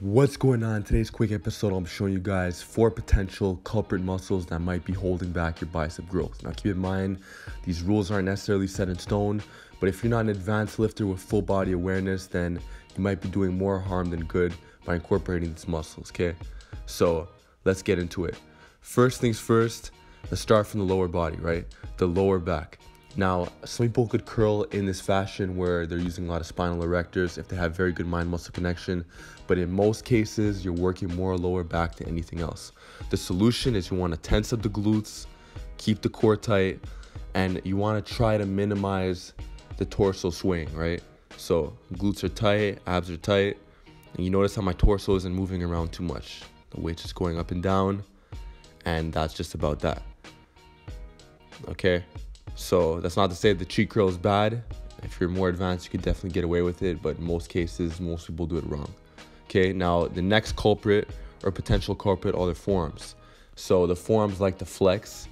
What's going on? Today's quick episode, I'm showing you guys 4 potential culprit muscles that might be holding back your bicep growth. Now keep in mind, these rules aren't necessarily set in stone, but if you're not an advanced lifter with full body awareness, then you might be doing more harm than good by incorporating these muscles, okay? So let's get into it. First things first, let's start from the lower body, right? The lower back. Now, some people could curl in this fashion where they're using a lot of spinal erectors if they have very good mind-muscle connection, but in most cases, you're working more lower back than anything else. The solution is you want to tense up the glutes, keep the core tight, and you want to try to minimize the torso swaying, right? So glutes are tight, abs are tight, and you notice how my torso isn't moving around too much. The weight's just going up and down, and that's just about that, okay? So that's not to say the cheek curl is bad. If you're more advanced, you could definitely get away with it, but in most cases, most people do it wrong. Okay, now the next culprit or potential culprit are the forearms. So the forearms like to flex,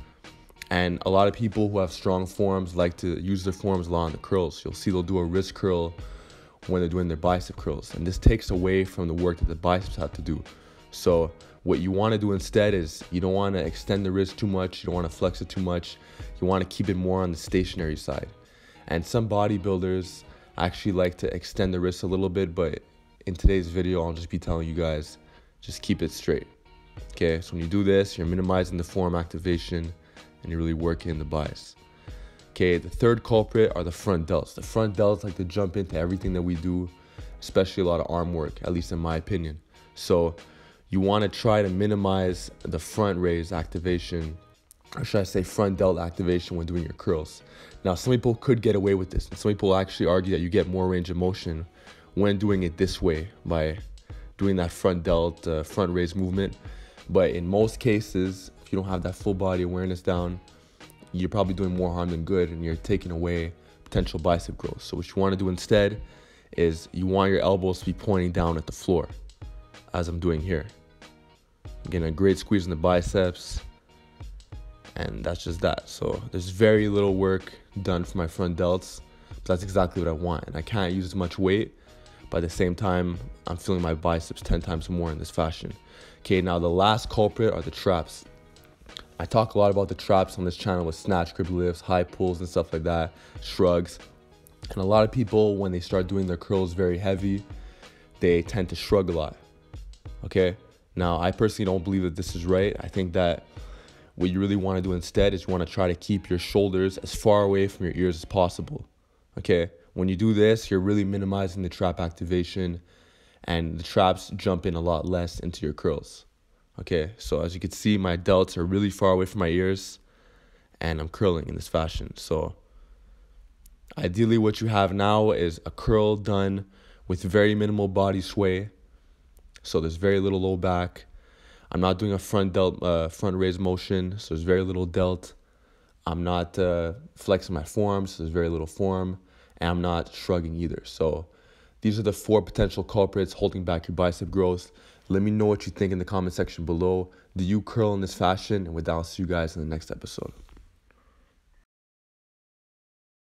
and a lot of people who have strong forearms like to use their forearms a lot on the curls. You'll see they'll do a wrist curl when they're doing their bicep curls, and this takes away from the work that the biceps have to do. So what you want to do instead is you don't want to extend the wrist too much, you don't want to flex it too much, you want to keep it more on the stationary side. And some bodybuilders actually like to extend the wrist a little bit, but in today's video I'll just be telling you guys, just keep it straight. Okay, so when you do this, you're minimizing the forearm activation and you're really working the biceps. Okay, the third culprit are the front delts. The front delts like to jump into everything that we do, especially a lot of arm work, at least in my opinion. So you want to try to minimize the front raise activation, or should I say front delt activation when doing your curls. Now, some people could get away with this, and some people actually argue that you get more range of motion when doing it this way by doing that front delt, front raise movement. But in most cases, if you don't have that full body awareness down, you're probably doing more harm than good, and you're taking away potential bicep growth. So what you want to do instead is you want your elbows to be pointing down at the floor, as I'm doing here. Getting a great squeeze in the biceps, and that's just that. So there's very little work done for my front delts, but that's exactly what I want. And I can't use as much weight, but at the same time, I'm feeling my biceps 10 times more in this fashion. Okay, now the last culprit are the traps. I talk a lot about the traps on this channel with snatch, grip lifts, high pulls and stuff like that, shrugs. And a lot of people, when they start doing their curls very heavy, they tend to shrug a lot, okay? Now, I personally don't believe that this is right. I think that what you really want to do instead is you want to try to keep your shoulders as far away from your ears as possible, okay? When you do this, you're really minimizing the trap activation, and the traps jump in a lot less into your curls, okay? So as you can see, my delts are really far away from my ears, and I'm curling in this fashion. So ideally, what you have now is a curl done with very minimal body sway. So there's very little low back. I'm not doing a front delt, front raise motion, so there's very little delt. I'm not flexing my forearms, so there's very little forearm, and I'm not shrugging either. So these are the 4 potential culprits holding back your bicep growth. Let me know what you think in the comment section below. Do you curl in this fashion? And with that, I'll see you guys in the next episode.